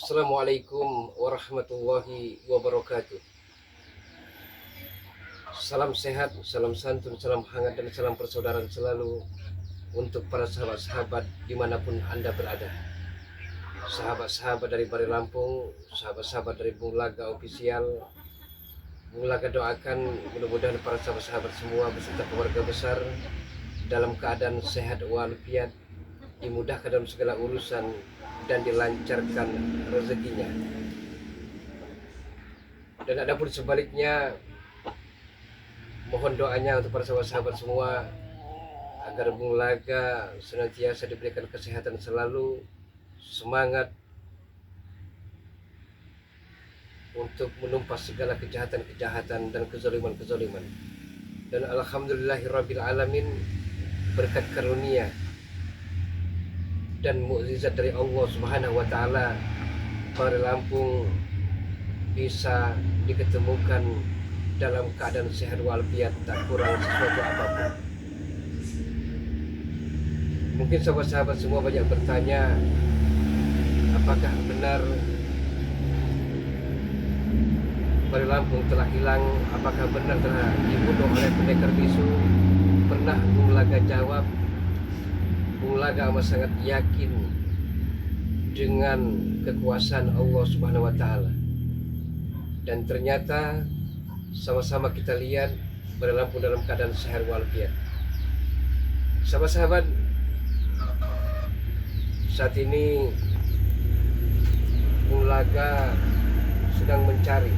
Assalamualaikum warahmatullahi wabarakatuh. Salam sehat, salam santun, salam hangat, dan salam persaudaraan selalu untuk para sahabat-sahabat dimanapun Anda berada. Sahabat-sahabat dari Bari Lampung, sahabat-sahabat dari Bung Laga Official. Bung Laga doakan mudah-mudahan para sahabat-sahabat semua beserta keluarga besar dalam keadaan sehat walafiat, dimudahkan dalam segala urusan, dan dilancarkan rezekinya. Dan adapun sebaliknya, mohon doanya untuk para sahabat-sahabat semua agar Bung Laga senantiasa diberikan kesehatan selalu, semangat untuk menumpas segala kejahatan-kejahatan dan kezaliman-kezaliman. Dan alhamdulillahirabbil alamin, berkat karunia dan mukjizat dari Allah Subhanahu wa taala, Bari Lampung bisa diketemukan dalam keadaan sehat walafiat, tak kurang sesuatu apapun. Mungkin sahabat-sahabat semua banyak bertanya, apakah benar Bari Lampung telah hilang? Apakah benar telah dibunuh oleh pendekar bisu? Pernah Bung Laga jawab, Bung Laga amat sangat yakin dengan kekuasaan Allah Subhanahu wa taala. Dan ternyata sama-sama kita lihat Bari Lampung dalam keadaan sehat walafiat. Sahabat-sahabat, saat ini Bung Laga sedang mencari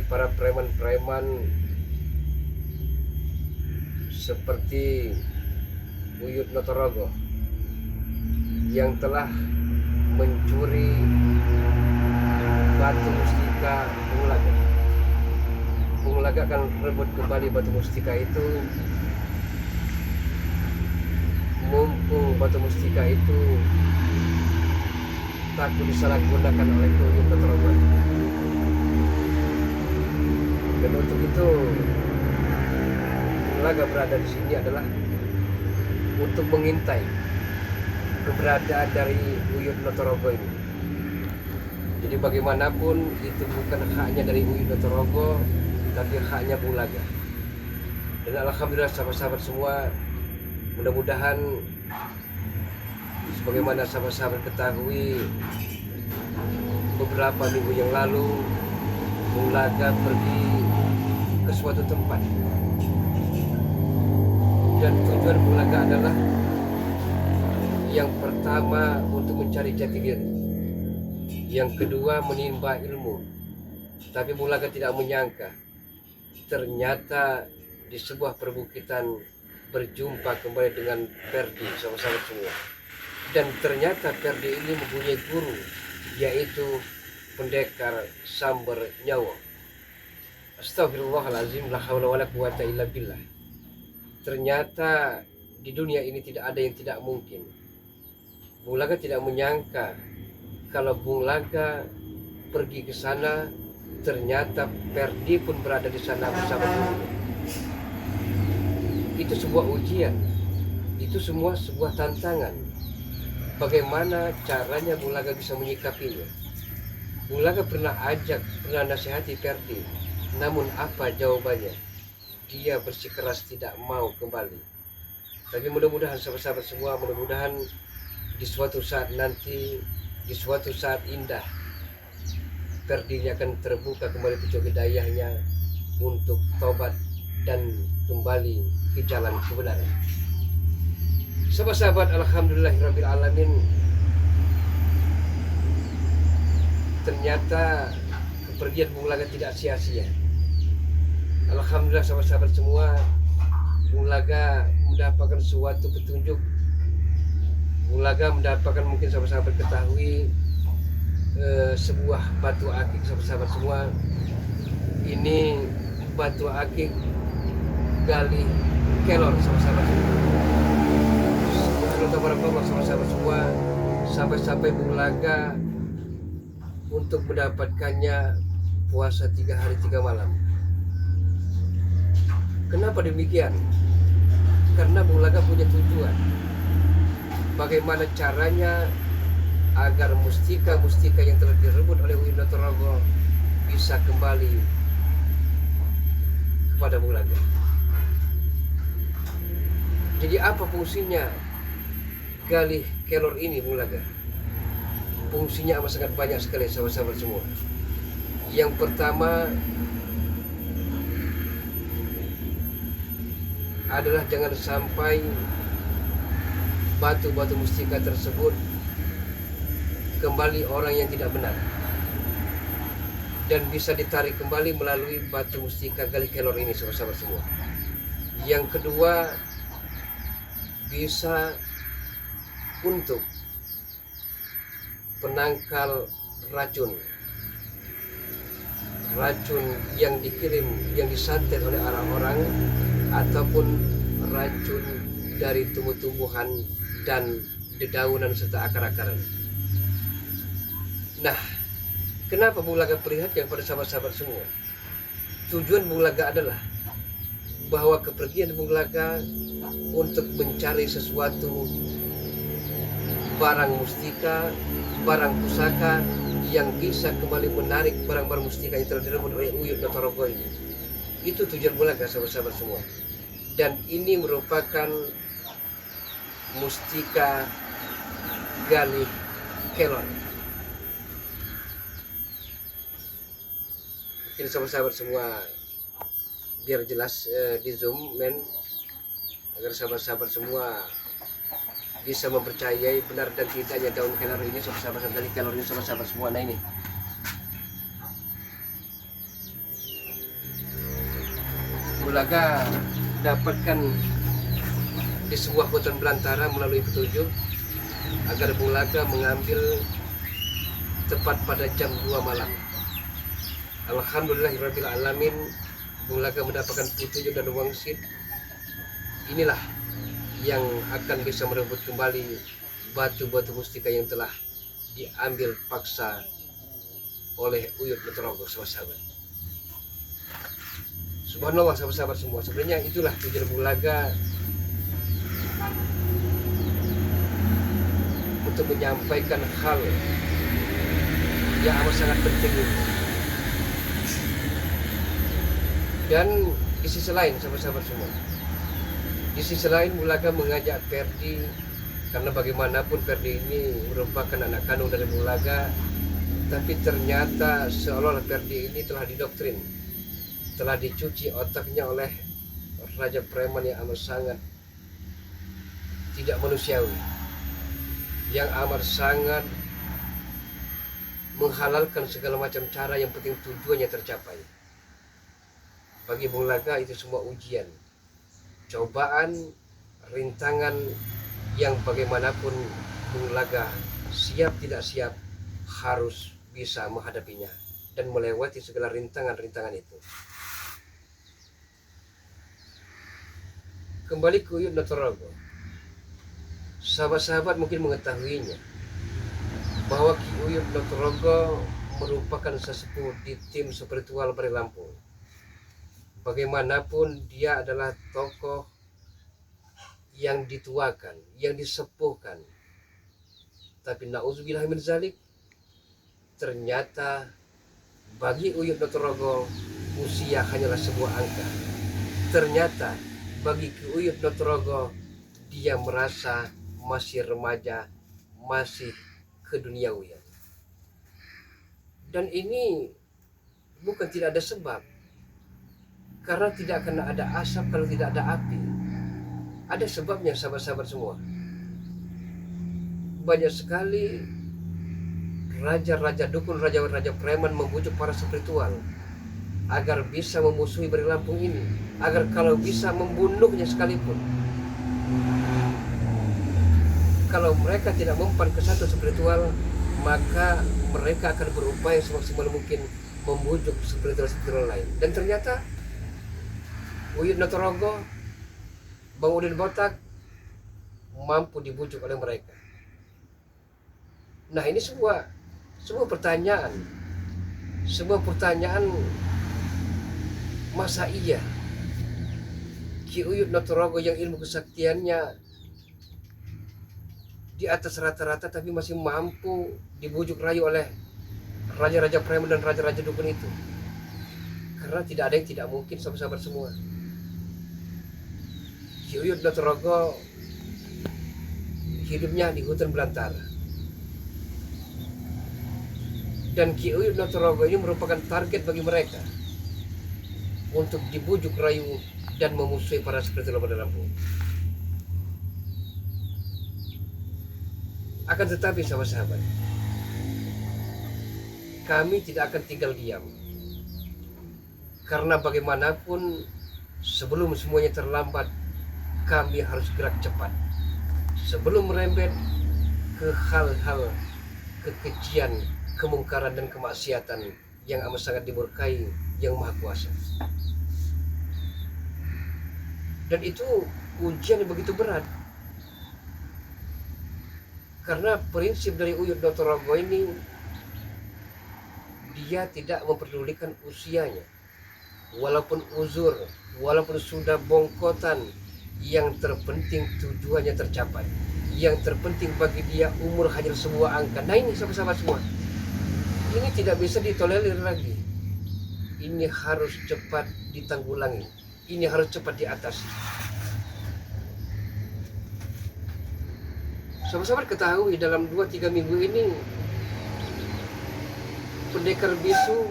para preman-preman seperti Uyut Notorogo yang telah mencuri batu mustika Bung Laga. Bung Laga akan rebut kembali batu mustika itu, mumpung batu mustika itu takut disalahgunakan oleh Uyut Notorogo. Dan untuk itu Bung Laga berada di sini adalah untuk mengintai keberadaan dari Uyut Notorogo ini. Jadi bagaimanapun itu bukan haknya dari Uyut Notorogo, tapi haknya Bung Laga. Dan alhamdulillah sahabat-sahabat semua, mudah-mudahan sebagaimana sahabat-sahabat ketahui, beberapa minggu yang lalu Bung Laga pergi ke suatu tempat, dan tujuan Bung Laga adalah yang pertama untuk mencari jati diri, yang kedua menimba ilmu. Tapi Bung Laga tidak menyangka ternyata di sebuah perbukitan berjumpa kembali dengan Perdi, sahabat-sahabat semua. Dan ternyata Perdi ini mempunyai guru, yaitu pendekar Samber Nyawa. Astagfirullahaladzim, la haula wala quwata illa billah. Ternyata di dunia ini tidak ada yang tidak mungkin. Bung Laga tidak menyangka kalau Bung Laga pergi ke sana, ternyata Perdi pun berada di sana bersama gurunya. Itu sebuah ujian, itu semua sebuah tantangan. Bagaimana caranya Bung Laga bisa menyikapinya? Bung Laga pernah nasihati Perdi, namun apa jawabannya? Dia bersikeras tidak mau kembali. Tapi mudah-mudahan sahabat-sahabat semua, mudah-mudahan di suatu saat nanti, di suatu saat indah, Perdinya akan terbuka kembali pintu hidayahnya untuk tobat dan kembali ke jalan kebenaran. Sahabat-sahabat, alhamdulillahirabbil alamin, ternyata kepergian Bung Laga tidak sia-sia. Alhamdulillah sahabat-sahabat semua, Bung Laga mendapatkan suatu petunjuk. Bung Laga mendapatkan, mungkin sahabat-sahabat ketahui, sebuah batu akik, sahabat-sahabat semua. Ini batu akik gali kelor, sahabat-sahabat semua. Subhanallah, sahabat-sahabat semua, sampai-sampai Bung Laga untuk mendapatkannya puasa 3 hari 3 malam. Kenapa demikian? Karena Bung Laga punya tujuan. Bagaimana caranya agar mustika-mustika yang telah direbut oleh Uyut Notorogo bisa kembali kepada Bulaga. Jadi apa fungsinya Galih Kelor ini, Bulaga? Fungsinya amat sangat banyak sekali, sahabat-sahabat semua. Yang pertama adalah jangan sampai batu-batu mustika tersebut kembali orang yang tidak benar, dan bisa ditarik kembali melalui batu mustika Galih Kelor ini, sahabat-sahabat semua. Yang kedua, bisa untuk penangkal racun yang dikirim, yang disantet oleh orang-orang, ataupun racun dari tumbuh-tumbuhan dan dedaunan serta akar-akaran. Nah, kenapa Bulaga perlihatkan kepada sahabat-sahabat semua? Tujuan Bulaga adalah bahwa kepergian Bulaga untuk mencari sesuatu barang mustika, barang pusaka yang bisa kembali menarik barang-barang mustika yang telah direbut oleh Uyut Notorogo ini. Itu tujuan Bulaga, sahabat-sahabat semua. Dan ini merupakan mustika Galih Kelor. Mungkin sahabat-sahabat semua biar jelas di zoom agar sahabat-sahabat semua bisa mempercayai benar dan tidaknya daun kelor ini, sahabat-sahabat Galih Kelor ini, sahabat-sahabat semua. Nah, ini Bulaga dapatkan di sebuah hutan belantara melalui petunjuk, agar Bulaga mengambil tepat pada jam 2 malam. Alhamdulillahirabbil alamin, Bulaga mendapatkan petunjuk dan wangsit. Inilah yang akan bisa merebut kembali batu-batu mustika yang telah diambil paksa oleh Uyut Notorogo, sahabat-sahabat. Subhanallah, sahabat-sahabat semua. Sebenarnya itulah tujuan Bulaga untuk menyampaikan hal yang amat sangat penting ini. Dan di sisi lain, sahabat-sahabat semua, di sisi lain Bulaga mengajak Perdi, karena bagaimanapun Perdi ini merupakan anak kandung dari Bulaga, tapi ternyata seolah-olah Perdi ini telah didoktrin, telah dicuci otaknya oleh raja preman yang amat sangat tidak manusiawi, yang amat sangat menghalalkan segala macam cara yang penting tujuannya tercapai. Bagi Bulaga itu semua ujian, cobaan, rintangan yang bagaimanapun Bulaga siap tidak siap harus bisa menghadapinya dan melewati segala rintangan-rintangan itu. Kembali ke Uyut Notorogo, sahabat-sahabat mungkin mengetahuinya bahwa Ki Uyut Notorogo merupakan sesepuh di tim spiritual Bari Lampung. Bagaimanapun dia adalah tokoh yang dituakan, yang disepuhkan. Tapi na'udzubillah min zalik, ternyata bagi Uyut Notorogo usia hanyalah sebuah angka. Ternyata bagi Ki Uyut Notorogo dia merasa masih remaja, masih keduniawian. Dan ini bukan tidak ada sebab, karena tidak akan ada asap kalau tidak ada api. Ada sebabnya, sahabat-sahabat semua. Banyak sekali raja-raja dukun, raja-raja preman membujuk para spiritual agar bisa memusuhi Bari Lampung ini, agar kalau bisa membunuhnya sekalipun. Kalau mereka tidak mempan ke satu spiritual, maka mereka akan berupaya semaksimal mungkin membujuk spiritual lain. Dan ternyata Uyut Notorogo, Bang Udin Botak mampu dibujuk oleh mereka. Nah, ini sebuah pertanyaan, masa iya Ki Uyut Notorogo yang ilmu kesaktiannya di atas rata-rata tapi masih mampu dibujuk rayu oleh raja-raja preman dan raja-raja dukun itu. Karena tidak ada yang tidak mungkin, sahabat-sahabat semua. Ki Uyut Notorogo hidupnya di hutan belantara. Dan Ki Uyut Notorogo ini merupakan target bagi mereka untuk dibujuk rayu dan memusuhi para spiritual pada Lampung. Akan tetapi sahabat-sahabat, kami tidak akan tinggal diam. Karena bagaimanapun sebelum semuanya terlambat, kami harus gerak cepat. Sebelum merembet ke hal-hal kekejian, kemungkaran dan kemaksiatan yang amat sangat dimurkai Yang Maha Kuasa. Dan itu ujian yang begitu berat. Karena prinsip dari Uyut Notorogo ini, dia tidak memperdulikan usianya. Walaupun uzur, walaupun sudah bongkotan, yang terpenting tujuannya tercapai. Yang terpenting bagi dia umur hanya sebuah angka. Nah ini sahabat-sahabat semua, ini tidak bisa ditolerir lagi. Ini harus cepat ditanggulangi. Ini harus cepat diatasi. Sahabat-sahabat ketahui dalam 2-3 minggu ini pendekar bisu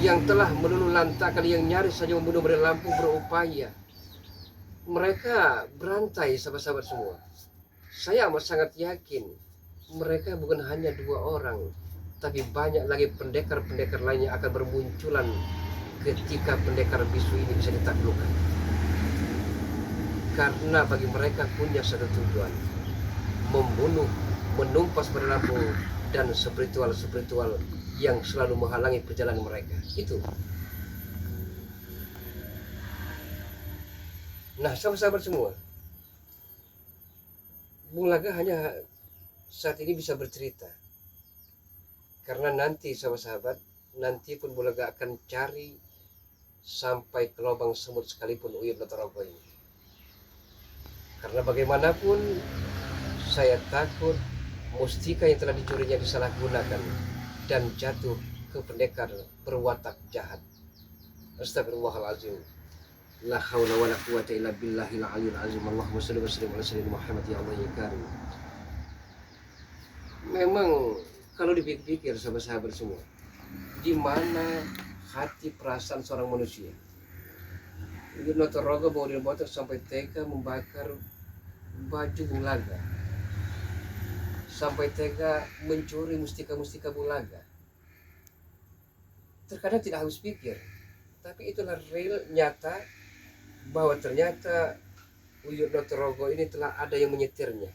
yang telah meluluh lantakkan, yang nyaris saja membunuh Dari Lampung berupaya. Mereka berantai sahabat-sahabat semua. Saya amat sangat yakin mereka bukan hanya 2 orang, tapi banyak lagi pendekar-pendekar lainnya akan bermunculan ketika pendekar bisu ini bisa ditaklukkan. Karena bagi mereka punya satu tujuan, membunuh, menumpas Dari Lampung dan spiritual-spiritual yang selalu menghalangi perjalanan mereka. Itu. Nah, sahabat-sahabat semua, Bung Laga hanya saat ini bisa bercerita. Karena nanti sahabat-sahabat, nanti pun Bung Laga akan cari sampai ke lubang semut sekalipun Uyut Notorogo ini. Karena bagaimanapun saya takut mustika yang telah dicurinya disalahgunakan dan jatuh ke pendekar berwatak jahat. Astagfirullahaladzim. La haula wala quwata illa billahil aliyil azim. Allahumma shalli wa sallim ala sayyidina Muhammad ya Allah ya karim. Memang kalau dipikir sahabat-sahabat semua, di mana hati perasaan seorang manusia? Uyut Notorogo bawa dia botol sampai tega membakar baju Bung Laga, sampai tega mencuri mustika-mustika Bung Laga. Terkadang tidak habis pikir, tapi itulah real nyata bahwa ternyata Uyut Notorogo ini telah ada yang menyetirnya.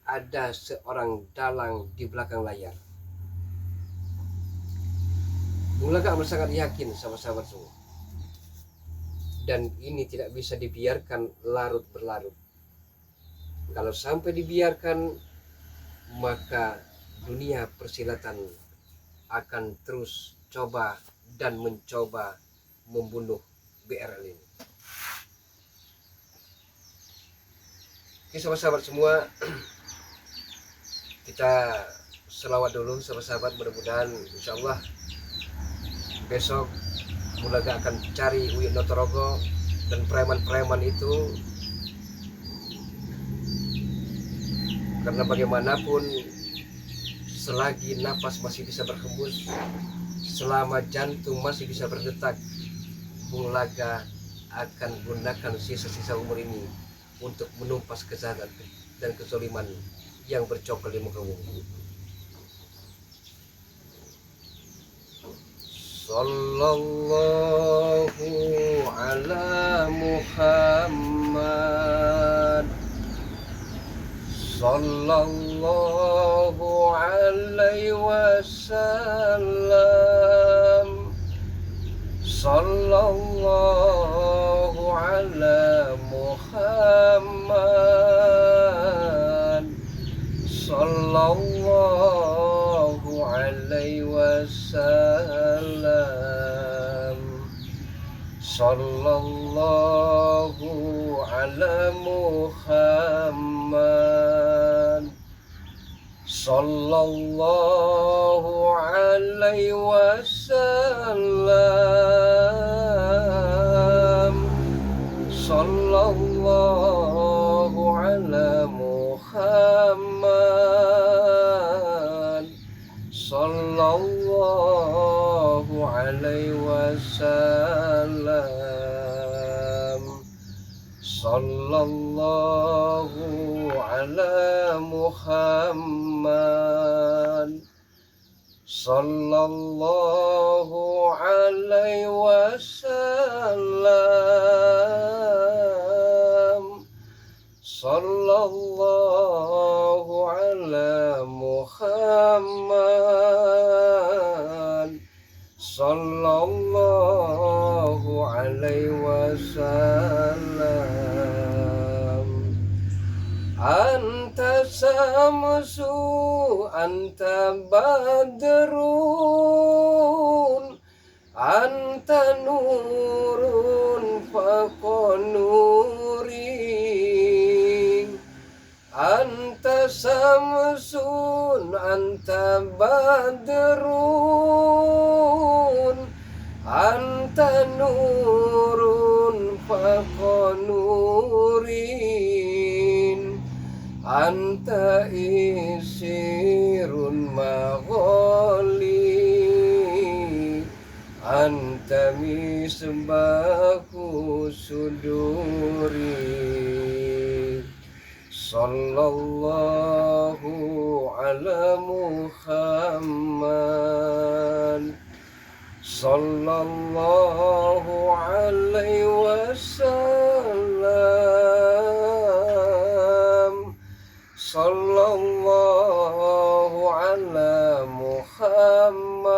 Ada seorang dalang di belakang layar. Bung Laga amat sangat yakin sahabat-sahabat semua. Dan ini tidak bisa dibiarkan larut berlarut. Kalau sampai dibiarkan, maka dunia persilatan akan terus coba dan mencoba membunuh BRL ini. Oke sahabat-sahabat semua, kita selawat dulu sahabat-sahabat. Mudah-mudahan insyaallah besok Bung Laga akan cari Uyut Notorogo dan preman-preman itu. Karena bagaimanapun selagi napas masih bisa berhembus, selama jantung masih bisa berdetak, Bung Laga akan gunakan sisa-sisa umur ini untuk menumpas kejahatan dan kezaliman yang bercokol di muka bumi. Sallallahu ala Muhammad, sallallahu alaihi wasallam, sallallahu ala Muhammad, sallallahu alaihi wasallam, sallallahu ala Muhammad. Muhammad sallallahu alaihi wasallam. Sallallahu ala Muhammad sallallahu alaihi wasallam. Sallallahu ala Muhammad sallallahu alaihi wasallam. Sallallahu ala Muhammad sallallahu alaihi wasallam. Anta samsu anta badrun anta nurun faqonuri. Anta samsun anta badrun anta nurun faqonurin. Anta isirun magholi anta misbahu suduri. Sallallahu ala Muhammad sallallahu alaihi wasallam. Sallallahu ala Muhammad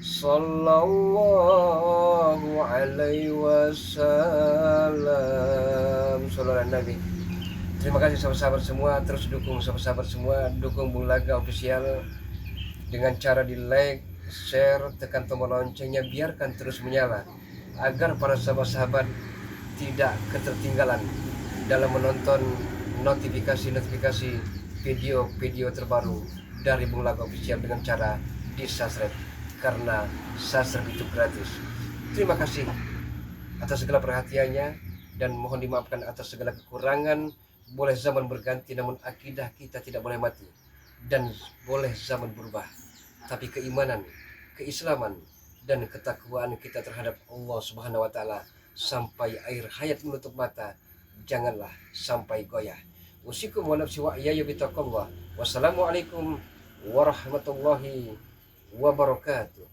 sallallahu alaihi wasallam. Sallallahu Nabi. Terima kasih sahabat-sahabat semua, terus dukung sahabat-sahabat semua, dukung Bung Laga Official dengan cara di like, share, tekan tombol loncengnya, biarkan terus menyala agar para sahabat-sahabat tidak ketertinggalan dalam menonton notifikasi video-video terbaru dari Bung Laga Official dengan cara di subscribe, karena subscribe itu gratis. Terima kasih atas segala perhatiannya dan mohon dimaafkan atas segala kekurangan. Boleh zaman berganti namun akidah kita tidak boleh mati, dan boleh zaman berubah tapi keimanan, keislaman dan ketakwaan kita terhadap Allah Subhanahu wa taala sampai air hayat menutup mata janganlah sampai goyah. Usikum wa nafsi wa iyaya bitaqwallah. Wassalamualaikum warahmatullahi wabarakatuh.